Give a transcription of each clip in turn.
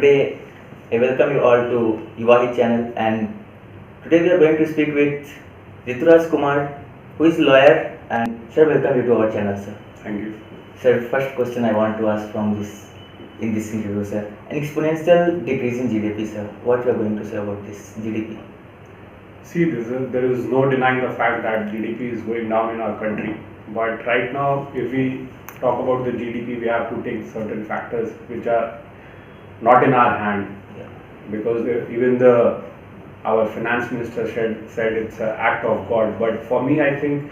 today I welcome you all to Yuvahi channel, and today we are going to speak with Rituraj Kumar, who is lawyer, and sir, welcome you to our channel, sir. Thank you. Sir, first question I want to ask from this interview, sir. An exponential decrease in GDP, sir. What you are going to say about this GDP? See, there is no denying the fact that GDP is going down in our country. But right now, if we talk about the GDP, we have to take certain factors which are not in our hand. Yeah. Because even our finance minister said it's an act of God. But for me, I think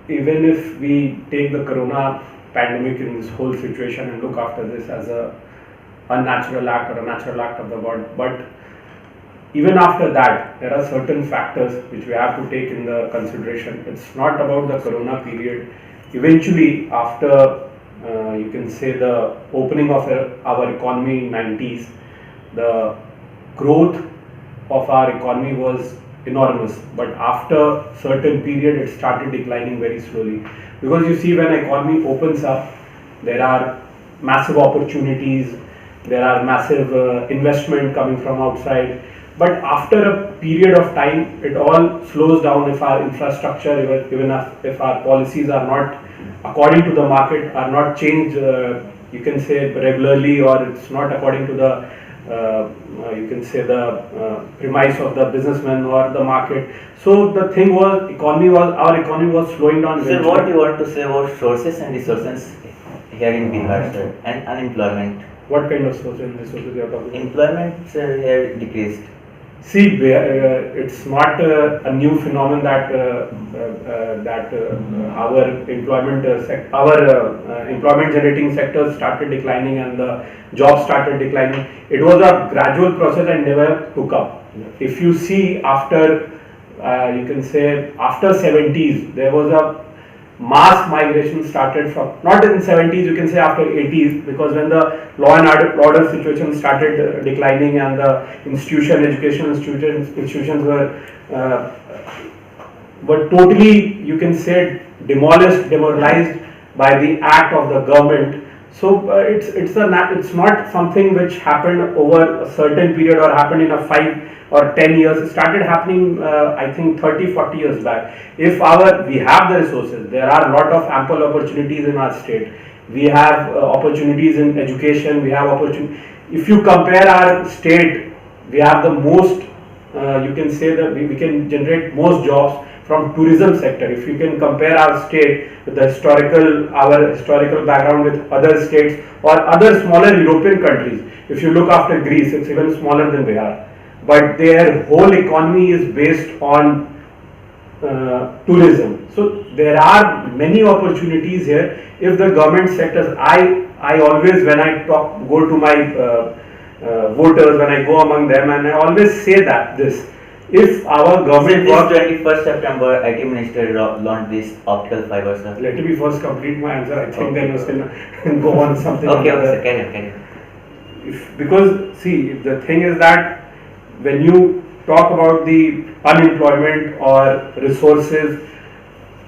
even if we take the corona pandemic in this whole situation and look after this as a unnatural act or a natural act of the God, but even after that, there are certain factors which we have to take in the consideration. It's not about the corona period. Eventually, after you can say the opening of our economy in 90s, the growth of our economy was enormous. But after certain period, it started declining very slowly. Because you see, when economy opens up, there are massive opportunities, there are massive investment coming from outside. But after a period of time, it all slows down if our infrastructure, even if our policies are not according to the market, are not changed, you can say regularly, or it's not according to the, you can say the premise of the businessman or the market. So the thing was, our economy was slowing down. Sir, what you want to say about sources and resources here in Bihar, sir, and unemployment? What kind of sources and resources you are talking about? Employment, sir, here decreased. See, it's not a new phenomenon that our employment generating sectors started declining and the jobs started declining. It was a gradual process and never took up. If you see after, you can say after 70s, there was a mass migration started from, not in 70s, you can say after 80s, because when the law and order situation started declining and the education institutions were totally, you can say, demoralized by the act of the government. So it's not something which happened over a certain period or happened in a 5 or 10 years. It started happening, I think 30-40 years back. If we have the resources, there are a lot of ample opportunities in our state. We have opportunities in education. We have opportunity. If you compare our state, we have the most. You can say that we can generate most jobs from tourism sector. If you can compare our state with our historical background with other states or other smaller European countries. If you look after Greece, it's even smaller than Bihar. But their whole economy is based on tourism. So there are many opportunities here. If the government sectors, I always, when I go to my voters, when I go among them, and I always say that if our government was 21st September, IT Minister launched this optical fiber, sir. Let me first complete my answer. I think then you can go on something. Okay, sir, can you? Because see, the thing is that when you talk about the unemployment or resources,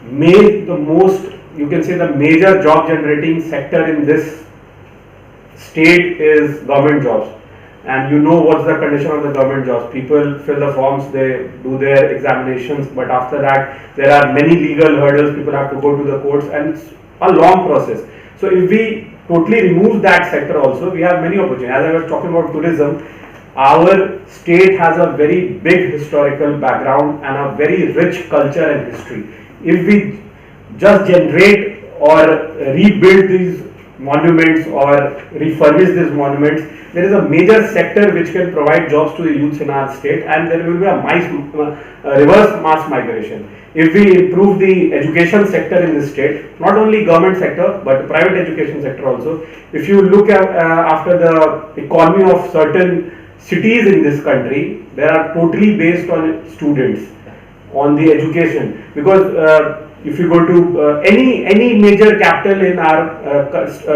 you can say the major job generating sector in this state is government jobs. And you know what's the condition of the government jobs. People fill the forms, they do their examinations, but after that there are many legal hurdles, people have to go to the courts, and it's a long process. So if we totally remove that sector also, we have many opportunities. As I was talking about tourism, our state has a very big historical background and a very rich culture and history. If we just generate or rebuild these monuments or refurbish these monuments, there is a major sector which can provide jobs to the youths in our state, and there will be a reverse mass migration. If we improve the education sector in this state, not only government sector but private education sector also, if you look at after the economy of certain cities in this country, they are totally based on students, on the education. Because if you go to any major capital in our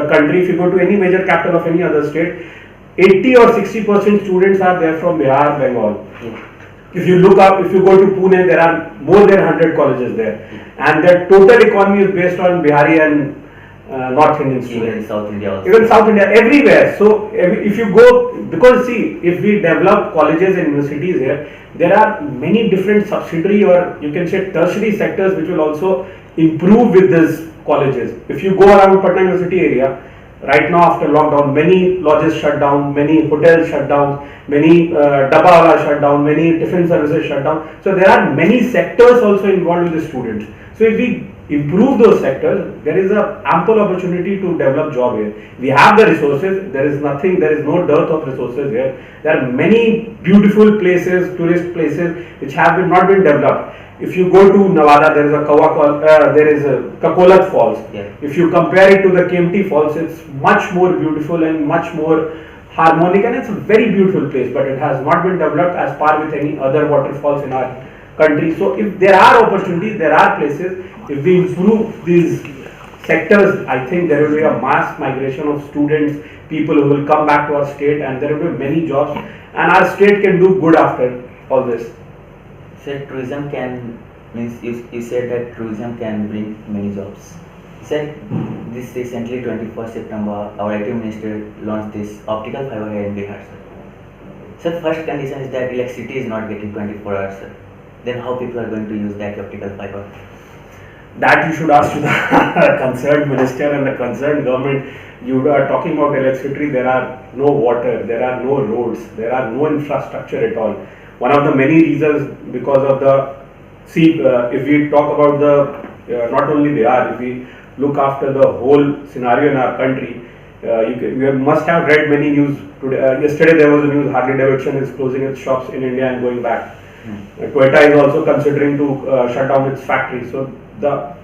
country, if you go to any major capital of any other state, 80 or 60% students are there from Bihar, Bengal. If you go to Pune, there are more than 100 colleges there, and their total economy is based on Bihari and North Indian Even students. in South India also. Even South India, everywhere. So if you go, because see, if we develop colleges and universities here, there are many different subsidiary or you can say tertiary sectors which will also improve with these colleges. If you go around Patna University area, right now after lockdown, many lodges shut down, many hotels shut down, many dabawala shut down, many tiffin services shut down. So there are many sectors also involved with the students. So if we improve those sectors, there is a ample opportunity to develop job here. We have the resources. There is no dearth of resources here. There are many beautiful places, tourist places which have not been developed. If you go to Nevada, there is a Kakolat Falls. Yeah. If you compare it to the Kempty Falls, it's much more beautiful and much more harmonic, and it's a very beautiful place. But it has not been developed as par with any other waterfalls in our country. So if there are opportunities, there are places. If we improve these sectors, I think there will be a mass migration of students, people who will come back to our state, and there will be many jobs, and our state can do good after all this. Said tourism can means you said that tourism can bring many jobs. You said this recently 21st September our IT minister launched this optical fiber here in Bihar, sir. Sir, first condition is that electricity is not getting 24 hours, sir. Then how people are going to use that optical fiber? That you should ask to the concerned minister and the concerned government. You are talking about electricity, there are no water, there are no roads, there are no infrastructure at all. One of the many reasons because of the, if we talk about the, not only Bihar, if we look after the whole scenario in our country, you must have read many news today. Yesterday there was a news, Harley Davidson is closing its shops in India and going back. Toyota is also considering to shut down its factory. So the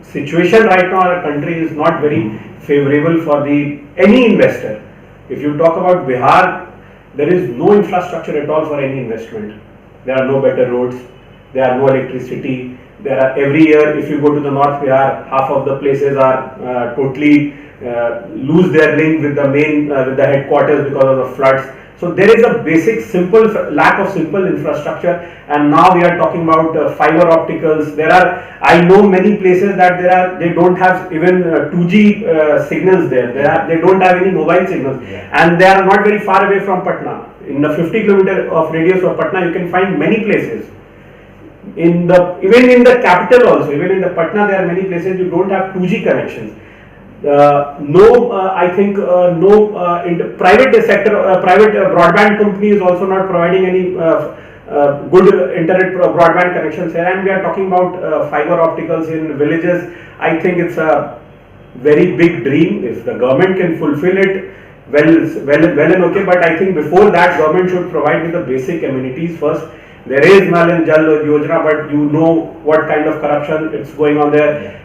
situation right now in our country is not very favorable for any investor. If you talk about Bihar, there is no infrastructure at all for any investment. There are no better roads, there are no electricity. There are every year, if you go to the North Bihar, half of the places are totally lose their link with the main with the headquarters because of the floods. So there is a basic lack of simple infrastructure, and now we are talking about fiber opticals. I know many places that they don't have even 2G signals there. They don't have any mobile signals, and they are not very far away from Patna. In the 50 kilometer of radius of Patna, you can find many places. Even in the capital also, even in the Patna, there are many places you don't have 2G connections. In the private sector, private broadband company is also not providing any good internet broadband connections here, and we are talking about fiber opticals in villages. I think it's a very big dream. If the government can fulfill it, well and okay. But I think before that, government should provide with the basic amenities first. There is Nal and Jal Yojana, but you know what kind of corruption it's going on there.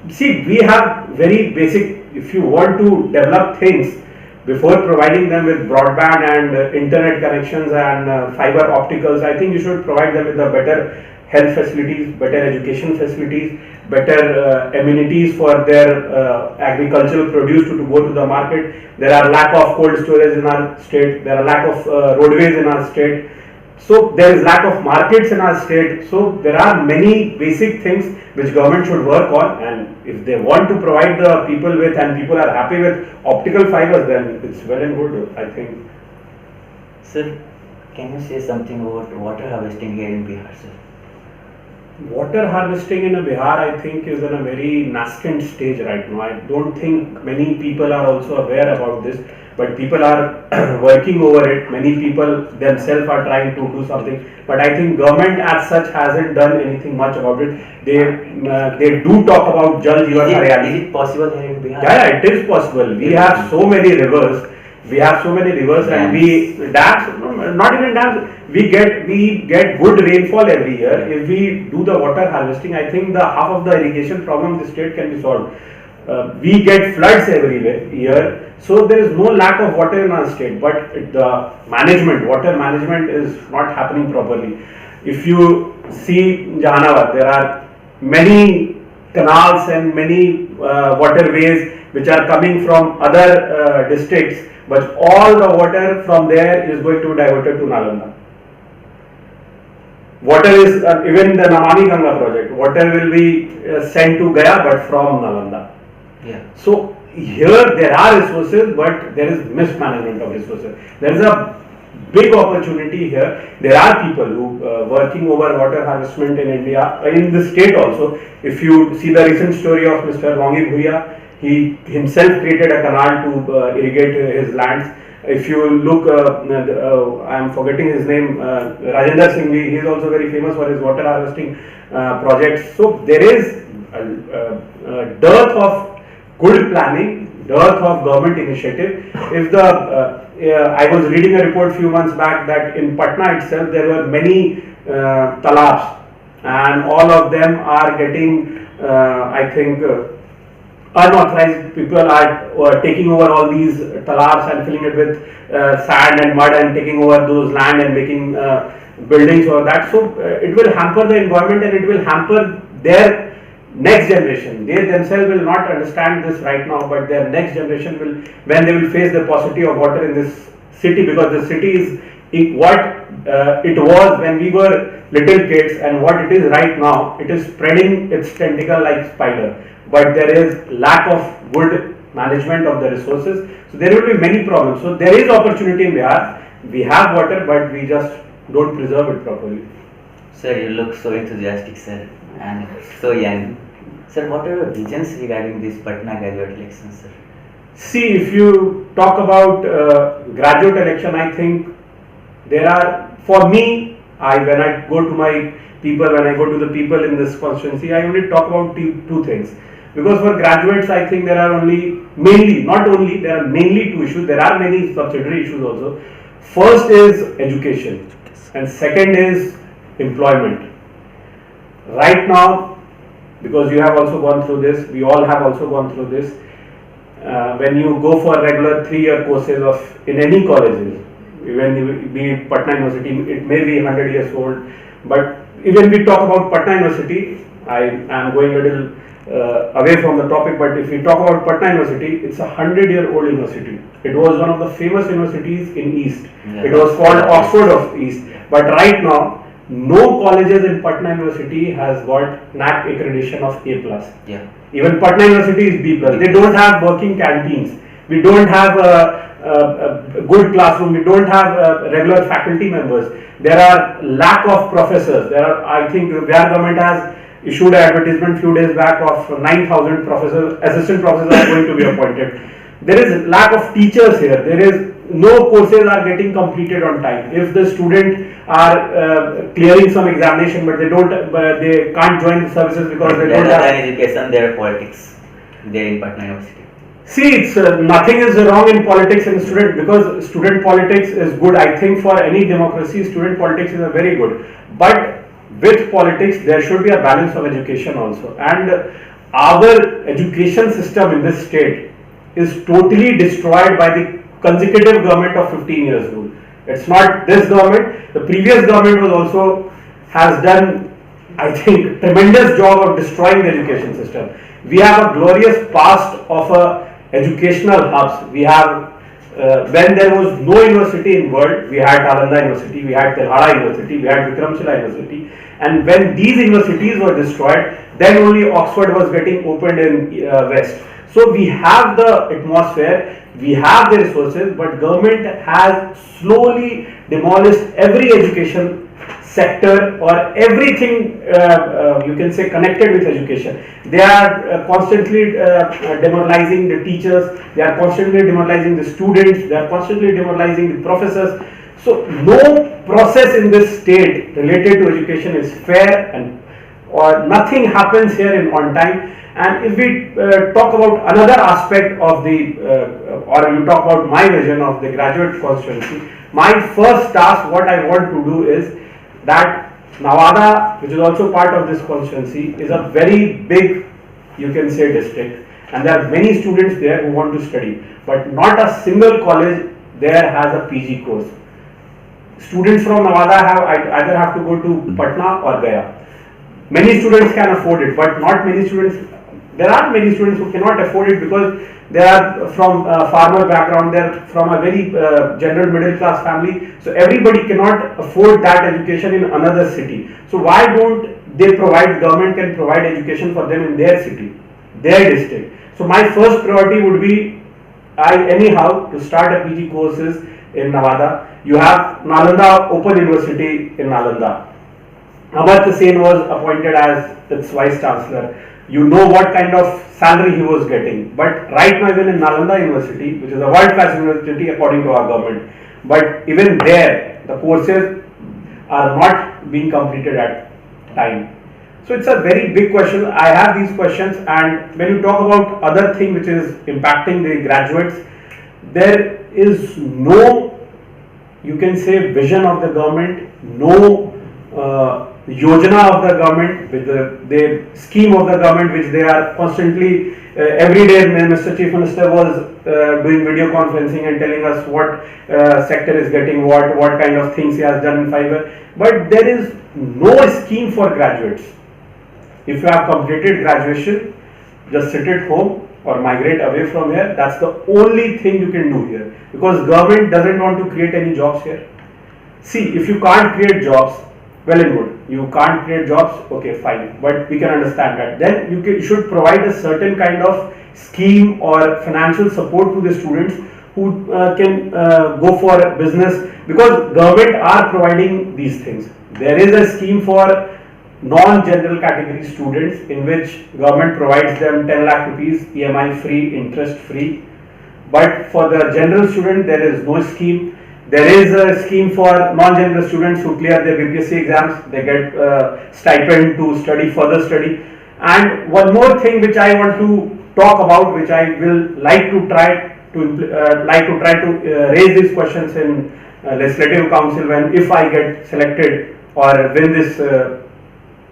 See, we have very basic, if you want to develop things, before providing them with broadband and internet connections and fiber opticals, I think you should provide them with the better health facilities, better education facilities, better amenities for their agricultural produce to go to the market. There are lack of cold storage in our state, there are lack of roadways in our state. So there is lack of markets in our state. So there are many basic things which government should work on, and if they want to provide the people with, and people are happy with optical fibers, then it's well and good, I think. Sir, can you say something about water harvesting here in Bihar, sir? Water harvesting in Bihar, I think, is in a very nascent stage right now. I don't think many people are also aware about this, but people are working over it. Many people themselves are trying to do something, but I think government as such hasn't done anything much about it. They do talk about Jal Jeevan Haryali. Is it possible here in Bihar? Yeah, it is possible. We have so many rivers. And not even dams. We get good rainfall every year. If we do the water harvesting, I think the half of the irrigation problem in the state can be solved. We get floods every year, so there is no lack of water in our state. But the water management is not happening properly. If you see Jahanabad, there are many canals and many waterways which are coming from other districts, but all the water from there is going to be diverted to Nalanda. Water is, even the Namami Ganga project, water will be sent to Gaya but from Nalanda. Yeah. So here there are resources, but there is mismanagement of resources. There is a big opportunity here. There are people who working over water harvestment in India, in the state also. If you see the recent story of Mr. Wangi Bhuiya, he himself created a canal to irrigate his lands. If you look, I am forgetting his name, Rajendra Singh, he is also very famous for his water harvesting projects. So there is a dearth of good planning, dearth of government initiative. If the I was reading a report few months back that in Patna itself there were many talabs, and all of them are getting, I think, unauthorized people are taking over all these talabs and filling it with sand and mud and taking over those land and making buildings or that. So it will hamper the environment and it will hamper their next generation. They themselves will not understand this right now, but their next generation will, when they will face the paucity of water in this city, because the city is what it was when we were little kids and what it is right now. It is spreading its tentacle like spider, but there is lack of good management of the resources. So there will be many problems. So there is opportunity in Bihar. We have water, but we just don't preserve it properly. Sir, you look so enthusiastic, sir, and so young. Sir, what are your visions regarding this Patna graduate election, sir? See, if you talk about graduate election, I think there are, for me, when I go to my people, when I go to the people in this constituency, I only talk about two things. Because for graduates, I think there are mainly two issues. There are many subsidiary issues also. First is education, and second is employment. Right now, because you have also gone through this, we all have also gone through this. When you go for regular 3-year courses in any colleges, even be it Patna University, it may be 100 years old, but even we talk about Patna University, I am going a little away from the topic, but if we talk about Patna University, it's a 100-year-old university. It was one of the famous universities in East. Yeah. It was called Oxford of East. But right now, no colleges in Patna University has got NAAC accreditation of A+. Yeah. Even Patna University is B+. They don't have working canteens. We don't have a good classroom. We don't have regular faculty members. There are lack of professors. I think Bihar government has issued an advertisement few days back of 9,000 professors, assistant professors are going to be appointed. There is lack of teachers here. There is no courses are getting completed on time. If the student are clearing some examination, but they can't join the services because they don't have education, there are politics there in Patna University. See, nothing is wrong in politics and student, because student politics is good. I think for any democracy, student politics is a very good. But with politics, there should be a balance of education also. And our education system in this state is totally destroyed by the consecutive government of 15 years rule. It's not this government. The previous government has done, I think, tremendous job of destroying the education system. We have a glorious past of educational hubs. We have, when there was no university in world, we had Nalanda University, we had Telhara University, we had Vikramshila University, and when these universities were destroyed, then only Oxford was getting opened in West. So we have the atmosphere, we have the resources, but government has slowly demolished every education sector or everything you can say connected with education. They are constantly demoralizing the teachers, they are constantly demoralizing the students, they are constantly demoralizing the professors. So no process in this state related to education is fair, and or nothing happens here on time. And if we talk about another aspect of or you talk about my vision of the graduate constituency, my first task, what I want to do is that Nawada, which is also part of this constituency, is a very big, you can say, district, and there are many students there who want to study, but not a single college there has a PG course. Students from Nawada either have to go to Patna or Gaya. Many students can afford it, but not many students. There are many students who cannot afford it because they are from farmer background, they are from a very general middle class family. So everybody cannot afford that education in another city. So why don't they provide, government can provide education for them in their city, their district. So So my first priority would be, anyhow to start a PG courses in Nevada. You have Nalanda Open University in Nalanda. Amartya Sen was appointed as its vice chancellor. You know what kind of salary he was getting. But right now, even in Nalanda University, which is a world class university according to our government, but even there, the courses are not being completed at time. So it's a very big question. I have these questions, and when you talk about other thing which is impacting the graduates, there is no, you can say, vision of the government, no yojana of the government, with the scheme of the government, which they are constantly, every day Mr. Chief Minister was doing video conferencing and telling us what sector is getting what kind of things he has done in 5 years. But there is no scheme for graduates. If you have completed graduation, just sit at home or migrate away from here. That's the only thing you can do here, because government doesn't want to create any jobs here. See, if you can't create jobs, well and good. You can't create jobs, okay, fine, but we can understand that. Then you should provide a certain kind of scheme or financial support to the students who can go for business, because government are providing these things. There is a scheme for non-general category students in which government provides them 10 lakh rupees EMI free, interest free. But for the general student, there is no scheme. There is a scheme for non-general students who clear their BPSC exams. They get stipend to study, further study. And one more thing which I want to talk about, which I will like to try to raise these questions in legislative council when, if I get selected or win this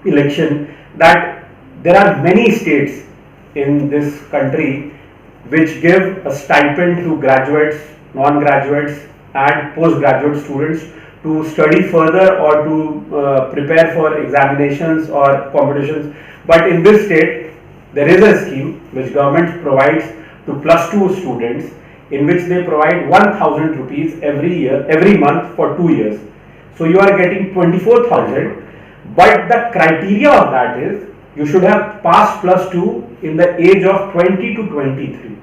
election, that there are many states in this country which give a stipend to graduates, non-graduates and postgraduate students to study further or to prepare for examinations or competitions. But in this state, there is a scheme which government provides to +2 students, in which they provide 1000 rupees every month for 2 years. So you are getting 24,000, but the criteria of that is you should have passed +2 in the age of 20 to 23.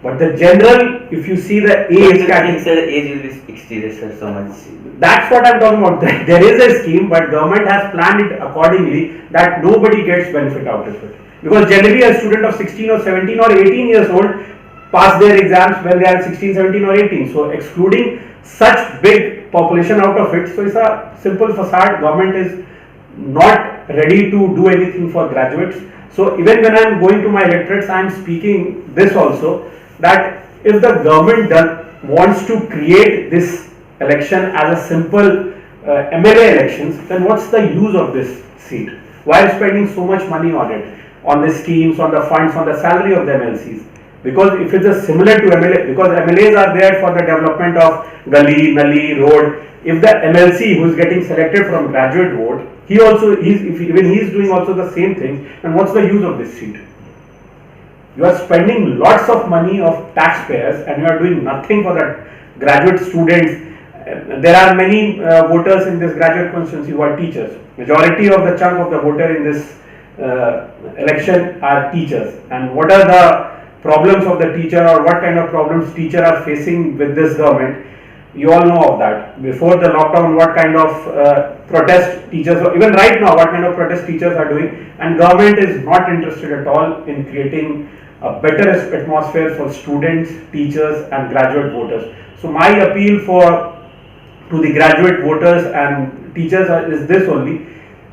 But the general, if you see the age category, sir, age will be exceeded, sir, so much. That's what I'm talking about. There is a scheme, but government has planned it accordingly that nobody gets benefit out of it. Because generally a student of 16 or 17 or 18 years old pass their exams when they are 16, 17 or 18. So excluding such big population out of it, so it's a simple facade. Government is not ready to do anything for graduates. So even when I'm going to my electorates, I'm speaking this also, that if the government wants to create this election as a simple MLA elections, then what's the use of this seat? Why are spending so much money on it, on the schemes, on the funds, on the salary of the MLCs? Because if it's a similar to MLA, because MLAs are there for the development of gully, nali, road. If the MLC who is getting selected from graduate vote, even he's doing also the same thing, then what's the use of this seat? You are spending lots of money of taxpayers and you are doing nothing for the graduate students. There are many voters in this graduate constituency who are teachers. Majority of the chunk of the voter in this election are teachers. And what are the problems of the teacher, or what kind of problems teachers are facing with this government? You all know of that. Before the lockdown, what kind of protest teachers, even right now, what kind of protest teachers are doing, and government is not interested at all in creating a better atmosphere for students, teachers and graduate voters. So my appeal to the graduate voters and teachers is this only: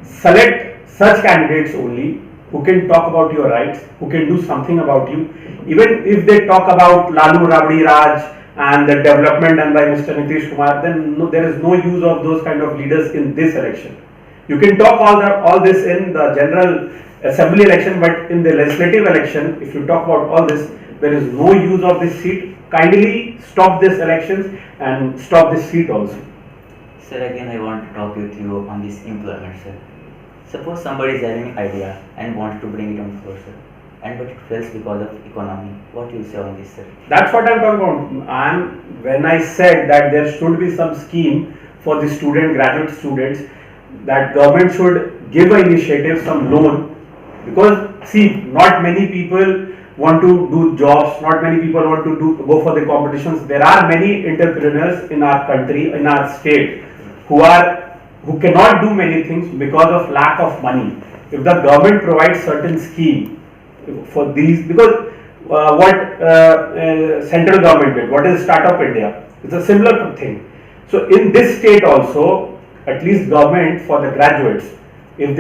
select such candidates only who can talk about your rights, who can do something about you. Even if they talk about Lalu Rabdi Raj and the development and by Mr. Nitish Kumar, then there is no use of those kind of leaders in this election. You can talk all this in the general assembly election, but in the legislative election, if you talk about all this, there is no use of this seat. Kindly stop this elections and stop this seat also. Sir, again I want to talk with you on this employment, sir. Suppose somebody is having an idea and wants to bring it on floor, sir, but it fails because of economy. What do you say on this, sir? That's what I'm talking about. When I said that there should be some scheme for the graduate students, that government should give an initiative, some loan, because see, not many people want to do jobs. Not many people want to go for the competitions. There are many entrepreneurs in our country, in our state, who cannot do many things because of lack of money. If the government provides certain scheme for these, because what central government did, what is Startup India? It's a similar thing. So in this state also, at least government for the graduates, if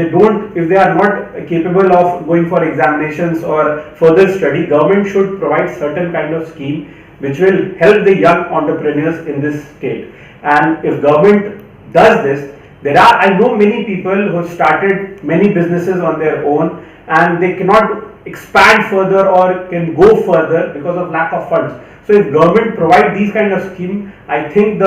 they are not capable of going for examinations or further study, government should provide certain kind of scheme which will help the young entrepreneurs in this state. And if government does this, I know many people who have started many businesses on their own and they cannot expand further or can go further because of lack of funds. So if government provide these kind of scheme, I think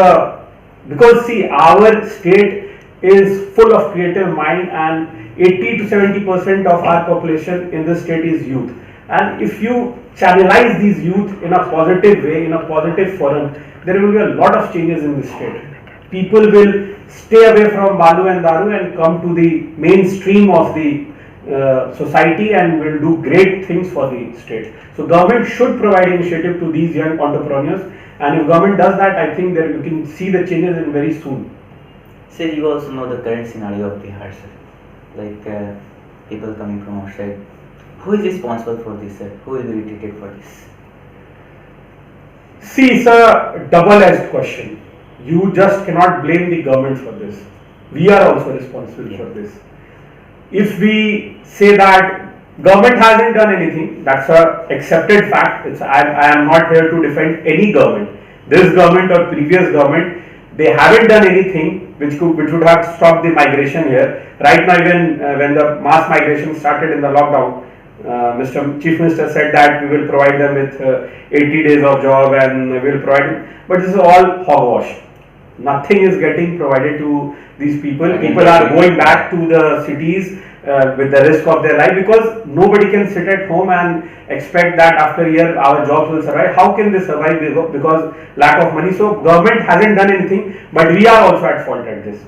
because see, our state is full of creative mind and 80 to 70% of our population in this state is youth. And if you channelize these youth in a positive way, in a positive forum, there will be a lot of changes in this state. People will stay away from Balu and Daru and come to the mainstream of the society and will do great things for the state. So government should provide initiative to these young entrepreneurs, and if government does that, I think that you can see the changes in very soon. Sir, you also know the current scenario of Bihar, sir. Like people coming from outside. Who is responsible for this, sir? Who will be irritated for this? See, it's a double-edged question. You just cannot blame the government for this. We are also responsible for this. If we say that government hasn't done anything, that's a accepted fact. I am not here to defend any government. This government or previous government, they haven't done anything which would have stopped the migration here. Right now, even when the mass migration started in the lockdown, Mr. Chief Minister said that we will provide them with 80 days of job and we will provide, but this is all hogwash. Nothing is getting provided to these people. People are going back to the cities with the risk of their life, because nobody can sit at home and expect that after a year our jobs will survive. How can they survive? Because lack of money. So government hasn't done anything, but we are also at fault at this,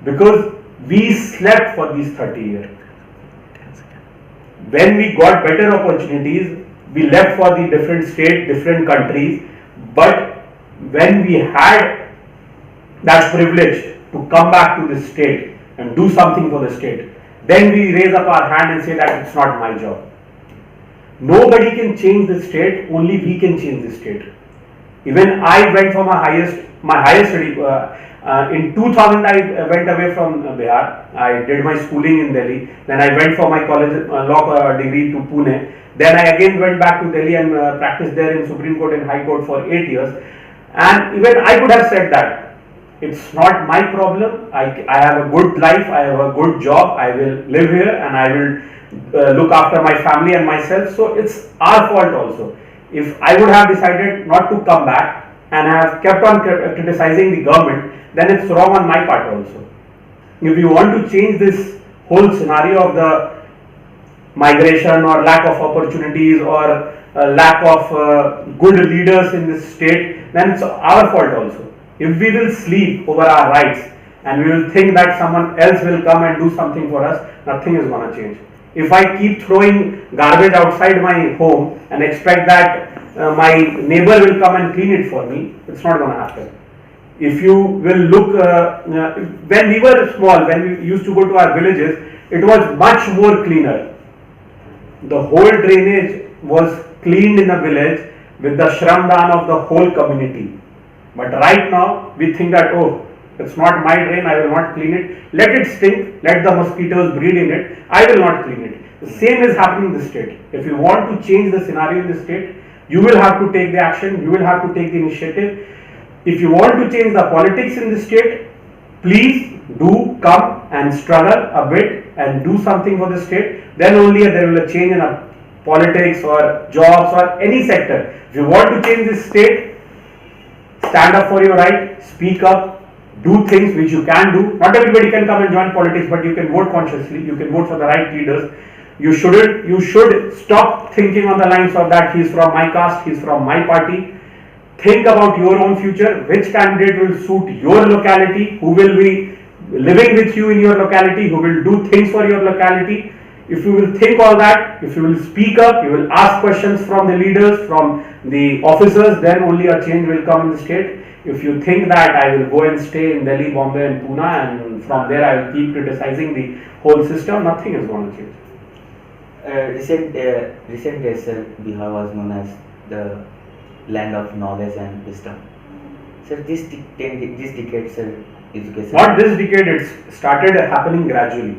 because we slept for these 30 years. When we got better opportunities, we left for the different states, different countries, but when we had that privilege to come back to this state and do something for the state, then we raise up our hand and say that it's not my job. Nobody can change the state, only we can change the state. Even I went for my higher study. In 2000, I went away from Bihar. I did my schooling in Delhi. Then I went for my college law degree to Pune. Then I again went back to Delhi and practiced there in Supreme Court and High Court for 8 years. And even I could have said that it's not my problem. I have a good life. I have a good job. I will live here and I will look after my family and myself. So it's our fault also. If I would have decided not to come back and have kept on criticizing the government, then it's wrong on my part also. If you want to change this whole scenario of the migration or lack of opportunities or lack of good leaders in this state, then it's our fault also. If we will sleep over our rights and we will think that someone else will come and do something for us, nothing is going to change. If I keep throwing garbage outside my home and expect that my neighbor will come and clean it for me, it's not going to happen. If you will look, when we were small, when we used to go to our villages, it was much more cleaner. The whole drainage was cleaned in the village with the shramdan of the whole community. But right now, we think that, oh, it's not my drain, I will not clean it. Let it stink, let the mosquitoes breed in it, I will not clean it. The same is happening in the state. If you want to change the scenario in the state, you will have to take the action, you will have to take the initiative. If you want to change the politics in the state, please do come and struggle a bit and do something for the state. Then only there will be a change in politics or jobs or any sector. If you want to change this state, stand up for your right, speak up, do things which you can do. Not everybody can come and join politics, but you can vote consciously, you can vote for the right leaders. You should stop thinking on the lines of that he's from my caste, he's from my party. Think about your own future, which candidate will suit your locality, who will be living with you in your locality, who will do things for your locality. If you will think all that, if you will speak up, you will ask questions from the leaders, from the officers, then only a change will come in the state. If you think that I will go and stay in Delhi, Bombay and Pune and from there I will keep criticizing the whole system, nothing is going to change. Recent days, sir, Bihar was known as the land of knowledge and wisdom. Sir, this decade, sir, education. Not this decade, it started happening gradually.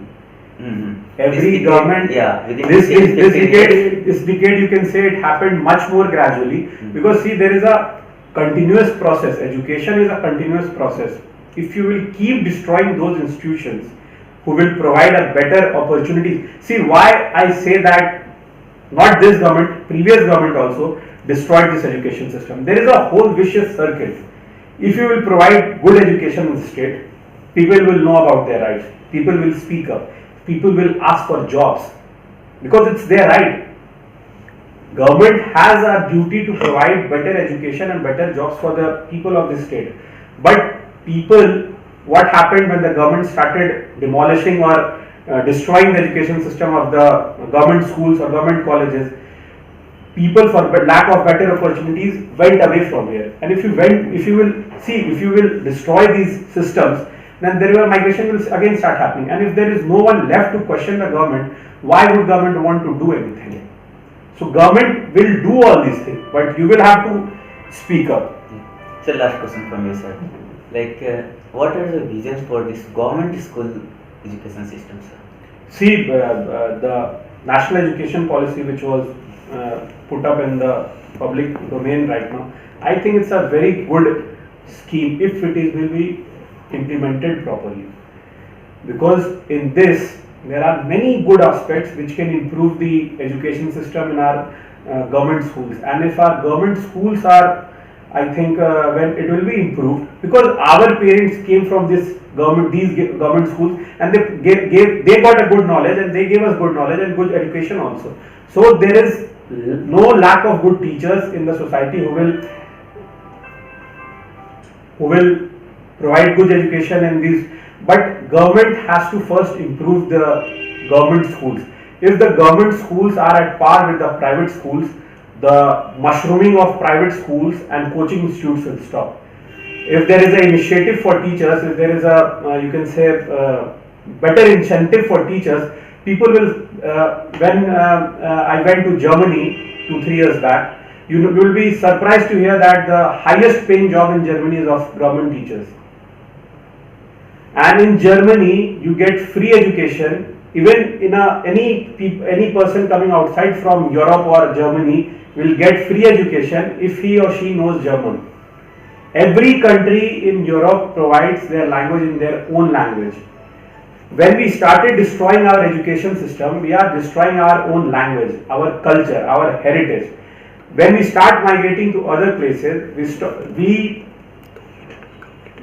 Every government, this decade you can say it happened much more gradually, because see, there is a continuous process. Education is a continuous process. If you will keep destroying those institutions who will provide a better opportunity, see why I say that not this government, previous government also destroyed this education system. There is a whole vicious circle. If you will provide good education in the state, people will know about their rights, people will speak up, people will ask for jobs, because it's their right. Government has a duty to provide better education and better jobs for the people of the state. But people, what happened when the government started demolishing or destroying the education system of the government schools or government colleges, people for lack of better opportunities went away from here. And if you will destroy these systems, then migration will again start happening. And if there is no one left to question the government, why would government want to do anything? So government will do all these things, but you will have to speak up. So last question from you, sir. What are the visions for this government school education system, sir? See, the national education policy which was put up in the public domain right now, I think it's a very good scheme if it will be implemented properly. Because in this, there are many good aspects which can improve the education system in our government schools. And if our government schools are, I think when it will be improved, because our parents came from these government schools, and they got a good knowledge, and they gave us good knowledge and good education also. So there is no lack of good teachers in the society who will provide good education in these. But government has to first improve the government schools. If the government schools are at par with the private schools, the mushrooming of private schools and coaching institutes will stop. If there is an initiative for teachers, if there is a, you can say, better incentive for teachers, people will, when I went to Germany 2-3 years back, you will be surprised to hear that the highest paying job in Germany is of government teachers. And in Germany, you get free education. Even in any person coming outside from Europe or Germany will get free education if he or she knows German. Every country in Europe provides their language in their own language. When we started destroying our education system, we are destroying our own language, our culture, our heritage. When we start migrating to other places,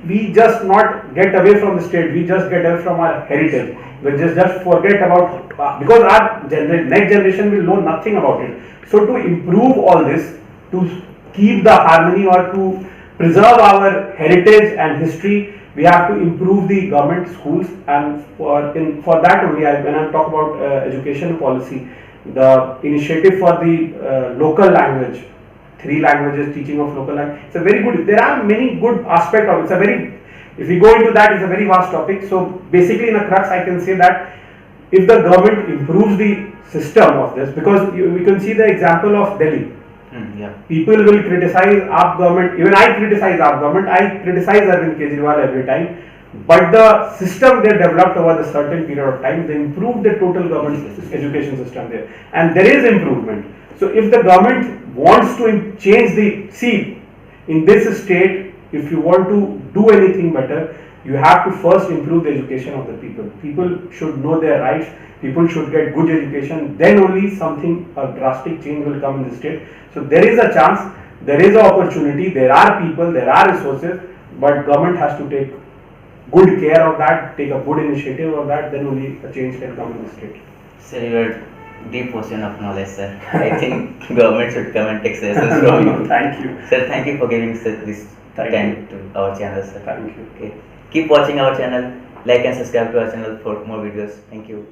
we just not get away from the state, we just get away from our heritage. We just forget about, because our next generation will know nothing about it. So to improve all this, to keep the harmony or to preserve our heritage and history, we have to improve the government schools. And for that only, when I talk about education policy, the initiative for the local language, 3 languages, teaching of local language, it's a very good, there are many good aspects of it. It's a very, if we go into that, it's a very vast topic. So basically in a crux, I can say that if the government improves the system of this, because we can see the example of Delhi. People will criticize our government, even I criticize our government, I criticize Arvind Kejriwal every time, but the system they developed over a certain period of time, they improved the total government education system there, and there is improvement. So if the government wants to change in this state, if you want to do anything better, you have to first improve the education of the people. People should know their rights, people should get good education, then only a drastic change will come in the state. So there is a chance, there is an opportunity, there are people, there are resources, but government has to take good care of that, take a good initiative of that, then only a change can come in the state. Sir, your deep ocean of knowledge, sir. I think government should come and take lessons from you. Thank you. Sir, thank you for giving this time to our channel, sir. Thank you. Okay. Keep watching our channel, like and subscribe to our channel for more videos. Thank you.